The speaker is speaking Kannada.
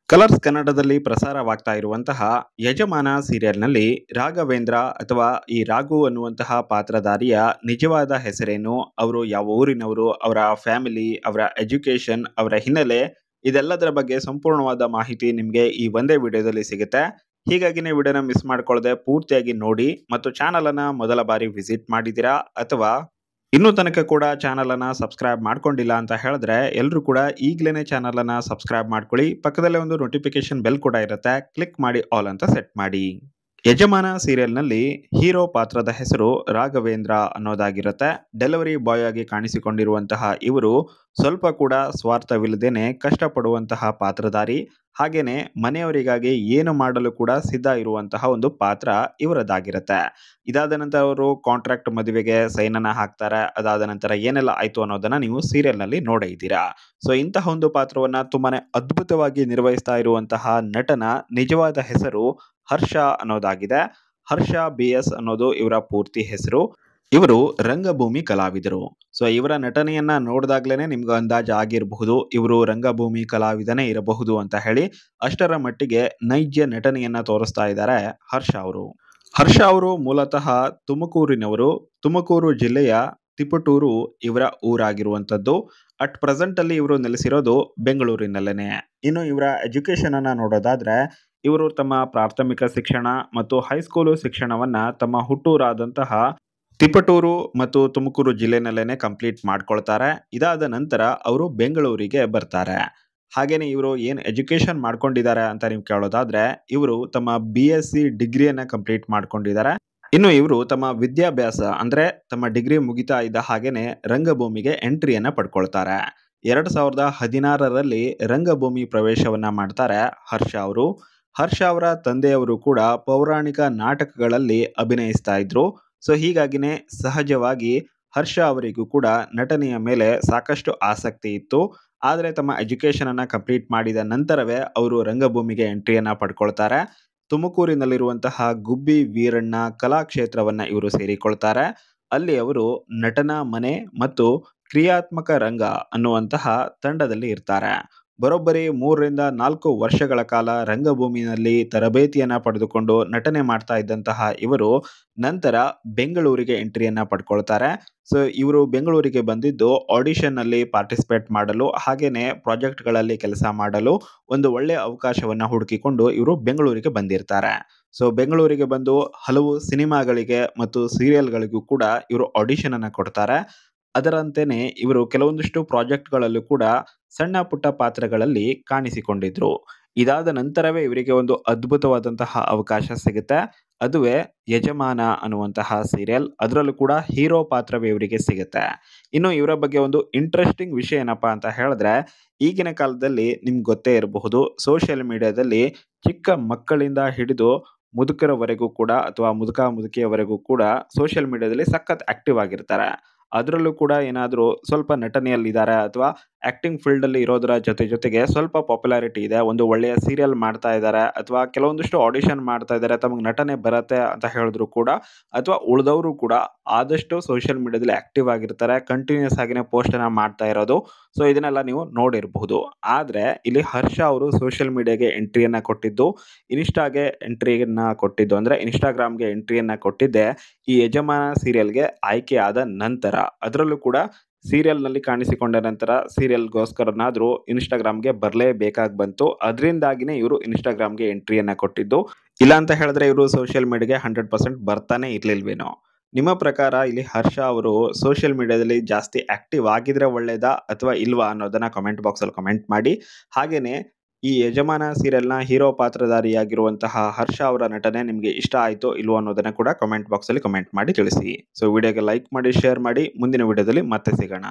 ಕಲರ್ಸ್ ಕನ್ನಡದಲ್ಲಿ ಪ್ರಸಾರವಾಗ್ತಾ ಇರುವಂತಹ ಯಜಮಾನ ಸೀರಿಯಲ್ನಲ್ಲಿ ರಾಘವೇಂದ್ರ ಅಥವಾ ಈ ರಾಘು ಅನ್ನುವಂತಹ ಪಾತ್ರಧಾರಿಯ ನಿಜವಾದ ಹೆಸರೇನು, ಅವರು ಯಾವ ಊರಿನವರು, ಅವರ ಫ್ಯಾಮಿಲಿ, ಅವರ ಎಜುಕೇಶನ್, ಅವರ ಹಿನ್ನೆಲೆ, ಇದೆಲ್ಲದರ ಬಗ್ಗೆ ಸಂಪೂರ್ಣವಾದ ಮಾಹಿತಿ ನಿಮಗೆ ಈ ಒಂದೇ ವಿಡಿಯೋದಲ್ಲಿ ಸಿಗುತ್ತೆ. ಹೀಗಾಗಿನೇ ವಿಡಿಯೋನ ಮಿಸ್ ಮಾಡ್ಕೊಳ್ಳದೆ ಪೂರ್ತಿಯಾಗಿ ನೋಡಿ ಮತ್ತು ಚಾನಲ್ ಅನ್ನ ಮೊದಲ ಬಾರಿ ವಿಸಿಟ್ ಮಾಡಿದ್ದೀರಾ ಅಥವಾ ಇನ್ನೂ ತನಕ ಕೂಡ ಚಾನಲ್ ಅನ್ನ ಸಬ್ಸ್ಕ್ರೈಬ್ ಮಾಡ್ಕೊಂಡಿಲ್ಲ ಅಂತ ಹೇಳಿದ್ರೆ ಎಲ್ಲರೂ ಕೂಡ ಈಗಲೇ ಚಾನಲ್ ಅನ್ನ ಸಬ್ಸ್ಕ್ರೈಬ್ ಮಾಡ್ಕೊಳ್ಳಿ. ಪಕ್ಕದಲ್ಲೇ ಒಂದು ನೋಟಿಫಿಕೇಶನ್ ಬೆಲ್ ಕೂಡ ಇರುತ್ತೆ, ಕ್ಲಿಕ್ ಮಾಡಿ ಆಲ್ ಅಂತ ಸೆಟ್ ಮಾಡಿ. ಯಜಮಾನ ಸೀರಿಯಲ್ನಲ್ಲಿ ಹೀರೋ ಪಾತ್ರದ ಹೆಸರು ರಾಘವೇಂದ್ರ ಅನ್ನೋದಾಗಿರುತ್ತೆ. ಡೆಲಿವರಿ ಬಾಯ್ ಆಗಿ ಕಾಣಿಸಿಕೊಂಡಿರುವಂತಹ ಇವರು ಸ್ವಲ್ಪ ಕೂಡ ಸ್ವಾರ್ಥವಿಲ್ಲದೇನೆ ಕಷ್ಟಪಡುವಂತಹ ಪಾತ್ರಧಾರಿ, ಹಾಗೇನೆ ಮನೆಯವರಿಗಾಗಿ ಏನು ಮಾಡಲು ಕೂಡ ಸಿದ್ಧ ಇರುವಂತಹ ಒಂದು ಪಾತ್ರ ಇವರದ್ದಾಗಿರುತ್ತೆ. ಇದಾದ ನಂತರ ಅವರು ಕಾಂಟ್ರಾಕ್ಟ್ ಮದುವೆಗೆ ಸೈನ್ ಅನ್ನ ಹಾಕ್ತಾರೆ. ಅದಾದ ನಂತರ ಏನೆಲ್ಲ ಆಯ್ತು ಅನ್ನೋದನ್ನ ನೀವು ಸೀರಿಯಲ್ ನಲ್ಲಿ ನೋಡೇ ಇದ್ದೀರಾ. ಸೊ ಇಂತಹ ಒಂದು ಪಾತ್ರವನ್ನ ತುಂಬಾನೇ ಅದ್ಭುತವಾಗಿ ನಿರ್ವಹಿಸ್ತಾ ಇರುವಂತಹ ನಟನ ನಿಜವಾದ ಹೆಸರು ಹರ್ಷ ಅನ್ನೋದಾಗಿದೆ. ಹರ್ಷ BS ಅನ್ನೋದು ಇವರ ಪೂರ್ತಿ ಹೆಸರು. ಇವರು ರಂಗಭೂಮಿ ಕಲಾವಿದರು. ಸೊ ಇವರ ನಟನೆಯನ್ನ ನೋಡಿದಾಗ್ಲೇನೆ ನಿಮ್ಗೆ ಅಂದಾಜು ಆಗಿರಬಹುದು ಇವರು ರಂಗಭೂಮಿ ಕಲಾವಿದನೇ ಇರಬಹುದು ಅಂತ ಹೇಳಿ. ಅಷ್ಟರ ಮಟ್ಟಿಗೆ ನೈಜ ನಟನೆಯನ್ನ ತೋರಿಸ್ತಾ ಇದ್ದಾರೆ ಹರ್ಷ ಅವರು. ಹರ್ಷ ಅವರು ಮೂಲತಃ ತುಮಕೂರಿನವರು. ತುಮಕೂರು ಜಿಲ್ಲೆಯ ತಿಪಟೂರು ಇವರ ಊರಾಗಿರುವಂತದ್ದು. ಅಟ್ ಪ್ರೆಸೆಂಟ್ ಅಲ್ಲಿ ಇವರು ನೆಲೆಸಿರೋದು ಬೆಂಗಳೂರಿನಲ್ಲೇನೆ. ಇನ್ನು ಇವರ ಎಜುಕೇಶನ್ ಅನ್ನ ನೋಡೋದಾದ್ರೆ ಇವರು ತಮ್ಮ ಪ್ರಾಥಮಿಕ ಶಿಕ್ಷಣ ಮತ್ತು ಹೈಸ್ಕೂಲು ಶಿಕ್ಷಣವನ್ನ ತಮ್ಮ ಹುಟ್ಟೂರಾದಂತಹ ತಿಪಟೂರು ಮತ್ತು ತುಮಕೂರು ಜಿಲ್ಲೆನಲ್ಲೇನೆ ಕಂಪ್ಲೀಟ್ ಮಾಡ್ಕೊಳ್ತಾರೆ. ಇದಾದ ನಂತರ ಅವರು ಬೆಂಗಳೂರಿಗೆ ಬರ್ತಾರೆ. ಹಾಗೇನೆ ಇವರು ಏನು ಎಜುಕೇಶನ್ ಮಾಡ್ಕೊಂಡಿದ್ದಾರೆ ಅಂತ ನೀವು ಕೇಳೋದಾದ್ರೆ ಇವರು ತಮ್ಮ BSc ಡಿಗ್ರಿಯನ್ನ ಕಂಪ್ಲೀಟ್ ಮಾಡ್ಕೊಂಡಿದ್ದಾರೆ. ಇನ್ನು ಇವರು ತಮ್ಮ ವಿದ್ಯಾಭ್ಯಾಸ ಅಂದ್ರೆ ತಮ್ಮ ಡಿಗ್ರಿ ಮುಗಿತಾ ಇದ್ದ ಹಾಗೇನೆ ರಂಗಭೂಮಿಗೆ ಎಂಟ್ರಿಯನ್ನ ಪಡ್ಕೊಳ್ತಾರೆ. 2016ರಲ್ಲಿ ರಂಗಭೂಮಿ ಪ್ರವೇಶವನ್ನ ಮಾಡ್ತಾರೆ ಹರ್ಷ ಅವರು. ಹರ್ಷ ಅವರ ತಂದೆಯವರು ಕೂಡ ಪೌರಾಣಿಕ ನಾಟಕಗಳಲ್ಲಿ ಅಭಿನಯಿಸ್ತಾ ಇದ್ರು. ಸೊ ಹೀಗಾಗಿನೇ ಸಹಜವಾಗಿ ಹರ್ಷ ಅವರಿಗೂ ಕೂಡ ನಟನೆಯ ಮೇಲೆ ಸಾಕಷ್ಟು ಆಸಕ್ತಿ ಇತ್ತು. ಆದರೆ ತಮ್ಮ ಎಜುಕೇಶನ್ ಅನ್ನ ಕಂಪ್ಲೀಟ್ ಮಾಡಿದ ನಂತರವೇ ಅವರು ರಂಗಭೂಮಿಗೆ ಎಂಟ್ರಿಯನ್ನ ಪಡ್ಕೊಳ್ತಾರೆ. ತುಮಕೂರಿನಲ್ಲಿರುವಂತಹ ಗುಬ್ಬಿ ವೀರಣ್ಣ ಕಲಾಕ್ಷೇತ್ರವನ್ನ ಇವರು ಸೇರಿಕೊಳ್ತಾರೆ. ಅಲ್ಲಿ ಅವರು ನಟನಾ ಮನೆ ಮತ್ತು ಕ್ರಿಯಾತ್ಮಕ ರಂಗ ಅನ್ನುವಂತಹ ತಂಡದಲ್ಲಿ ಇರ್ತಾರೆ. ಬರೋಬ್ಬರಿ 3ರಿಂದ 4 ವರ್ಷಗಳ ಕಾಲ ರಂಗಭೂಮಿನಲ್ಲಿ ತರಬೇತಿಯನ್ನ ಪಡೆದುಕೊಂಡು ನಟನೆ ಮಾಡ್ತಾ ಇದ್ದಂತಹ ಇವರು ನಂತರ ಬೆಂಗಳೂರಿಗೆ ಎಂಟ್ರಿಯನ್ನ ಪಡ್ಕೊಳ್ತಾರೆ. ಸೊ ಇವರು ಬೆಂಗಳೂರಿಗೆ ಬಂದಿದ್ದು ಆಡಿಷನ್ ನಲ್ಲಿ ಪಾರ್ಟಿಸಿಪೇಟ್ ಮಾಡಲು, ಹಾಗೇನೆ ಪ್ರಾಜೆಕ್ಟ್ಗಳಲ್ಲಿ ಕೆಲಸ ಮಾಡಲು ಒಂದು ಒಳ್ಳೆಯ ಅವಕಾಶವನ್ನ ಹುಡುಕಿಕೊಂಡು ಇವರು ಬೆಂಗಳೂರಿಗೆ ಬಂದಿರ್ತಾರೆ. ಸೊ ಬೆಂಗಳೂರಿಗೆ ಬಂದು ಹಲವು ಸಿನಿಮಾಗಳಿಗೆ ಮತ್ತು ಸೀರಿಯಲ್ಗಳಿಗೂ ಕೂಡ ಇವರು ಆಡಿಷನ್ ಅನ್ನ ಕೊಡ್ತಾರೆ. ಅದರಂತೆಯೇ ಇವರು ಕೆಲವೊಂದಿಷ್ಟು ಪ್ರಾಜೆಕ್ಟ್ಗಳಲ್ಲೂ ಕೂಡ ಸಣ್ಣ ಪುಟ್ಟ ಪಾತ್ರಗಳಲ್ಲಿ ಕಾಣಿಸಿಕೊಂಡಿದ್ರು. ಇದಾದ ನಂತರವೇ ಇವರಿಗೆ ಒಂದು ಅದ್ಭುತವಾದಂತಹ ಅವಕಾಶ ಸಿಗುತ್ತೆ. ಅದುವೇ ಯಜಮಾನ ಅನ್ನುವಂತಹ ಸೀರಿಯಲ್. ಅದರಲ್ಲೂ ಕೂಡ ಹೀರೋ ಪಾತ್ರವೇ ಇವರಿಗೆ ಸಿಗುತ್ತೆ. ಇನ್ನು ಇವರ ಬಗ್ಗೆ ಒಂದು ಇಂಟ್ರೆಸ್ಟಿಂಗ್ ವಿಷಯ ಏನಪ್ಪಾ ಅಂತ ಹೇಳಿದ್ರೆ ಈಗಿನ ಕಾಲದಲ್ಲಿ ನಿಮ್ಗೆ ಗೊತ್ತೇ ಇರಬಹುದು ಸೋಷಿಯಲ್ ಮೀಡಿಯಾದಲ್ಲಿ ಚಿಕ್ಕ ಮಕ್ಕಳಿಂದ ಹಿಡಿದು ಮುದುಕರವರೆಗೂ ಕೂಡ ಅಥವಾ ಮುದುಕಿಯವರೆಗೂ ಕೂಡ ಸೋಷಿಯಲ್ ಮೀಡಿಯಾದಲ್ಲಿ ಸಖತ್ ಆಕ್ಟಿವ್ ಆಗಿರ್ತಾರೆ. ಅದರಲ್ಲೂ ಕೂಡ ಏನಾದರೂ ಸ್ವಲ್ಪ ನಟನೆಯಲ್ಲಿದ್ದಾರೆ ಅಥವಾ ಆಕ್ಟಿಂಗ್ ಫೀಲ್ಡ್ ಅಲ್ಲಿ ಇರೋದರ ಜೊತೆಗೆ ಸ್ವಲ್ಪ ಪಾಪ್ಯುಲಾರಿಟಿ ಇದೆ, ಒಂದು ಒಳ್ಳೆಯ ಸೀರಿಯಲ್ ಮಾಡ್ತಾ ಇದ್ದಾರೆ ಅಥವಾ ಕೆಲವೊಂದಿಷ್ಟು ಆಡಿಷನ್ ಮಾಡ್ತಾ ಇದ್ದಾರೆ, ತಮಗೆ ನಟನೆ ಬರುತ್ತೆ ಅಂತ ಹೇಳಿದ್ರು ಕೂಡ ಅಥವಾ ಉಳಿದವರು ಕೂಡ ಆದಷ್ಟು ಸೋಷಿಯಲ್ ಮೀಡಿಯಾದಲ್ಲಿ ಆಕ್ಟಿವ್ ಆಗಿರ್ತಾರೆ. ಕಂಟಿನ್ಯೂಸ್ ಆಗಿನೇ ಪೋಸ್ಟ್ ಅನ್ನ ಮಾಡ್ತಾ ಇರೋದು. ಸೊ ಇದನ್ನೆಲ್ಲ ನೀವು ನೋಡಿರಬಹುದು. ಆದ್ರೆ ಇಲ್ಲಿ ಹರ್ಷ ಅವರು ಸೋಷಿಯಲ್ ಮೀಡಿಯಾಗೆ ಎಂಟ್ರಿಯನ್ನ ಕೊಟ್ಟಿದ್ದು, ಇನ್ಸ್ಟಾಗೆ ಎಂಟ್ರಿಯನ್ನ ಕೊಟ್ಟಿದ್ದು ಅಂದ್ರೆ ಇನ್ಸ್ಟಾಗ್ರಾಮ್ಗೆ ಎಂಟ್ರಿಯನ್ನ ಕೊಟ್ಟಿದ್ದೆ ಈ ಯಜಮಾನ ಸೀರಿಯಲ್ಗೆ ಆಯ್ಕೆ ಆದ ನಂತರ. ಅದರಲ್ಲೂ ಕೂಡ ಸೀರಿಯಲ್ ನಲ್ಲಿ ಕಾಣಿಸಿಕೊಂಡ ನಂತರ ಸೀರಿಯಲ್ಗೋಸ್ಕರನಾದ್ರೂ ಇನ್ಸ್ಟಾಗ್ರಾಮ್ಗೆ ಬರಲೇಬೇಕಾಗಿ ಬಂತು. ಅದರಿಂದಾಗಿನೇ ಇವರು ಇನ್ಸ್ಟಾಗ್ರಾಮ್ಗೆ ಎಂಟ್ರಿಯನ್ನ ಕೊಟ್ಟಿದ್ದು. ಇಲ್ಲ ಅಂತ ಹೇಳಿದ್ರೆ ಇವರು ಸೋಷಿಯಲ್ ಮೀಡಿಯಾಗೆ 100% ಬರ್ತಾನೆ ಇರ್ಲಿಲ್ವೇನೋ. ನಿಮ್ಮ ಪ್ರಕಾರ ಇಲ್ಲಿ ಹರ್ಷ ಅವರು ಸೋಷಿಯಲ್ ಮೀಡಿಯಾದಲ್ಲಿ ಜಾಸ್ತಿ ಆಕ್ಟಿವ್ ಆಗಿದ್ರೆ ಒಳ್ಳೇದಾ ಅಥವಾ ಇಲ್ವಾ ಅನ್ನೋದನ್ನ ಕಮೆಂಟ್ ಬಾಕ್ಸ್ ಅಲ್ಲಿ ಕಮೆಂಟ್ ಮಾಡಿ. ಹಾಗೇನೆ ಈ ಯಜಮಾನ ಸೀರಿಯಲ್ನ ಹೀರೋ ಪಾತ್ರಧಾರಿಯಾಗಿರುವಂತಹ ಹರ್ಷ ಅವರ ನಟನೆ ನಿಮಗೆ ಇಷ್ಟ ಆಯ್ತೋ ಇಲ್ವೋ ಅನ್ನೋದನ್ನ ಕೂಡ ಕಮೆಂಟ್ ಬಾಕ್ಸ್ ಅಲ್ಲಿ ಕಮೆಂಟ್ ಮಾಡಿ ತಿಳಿಸಿ. ಸೊ ವಿಡಿಯೋಗೆ ಲೈಕ್ ಮಾಡಿ, ಶೇರ್ ಮಾಡಿ. ಮುಂದಿನ ವಿಡಿಯೋದಲ್ಲಿ ಮತ್ತೆ ಸಿಗೋಣ.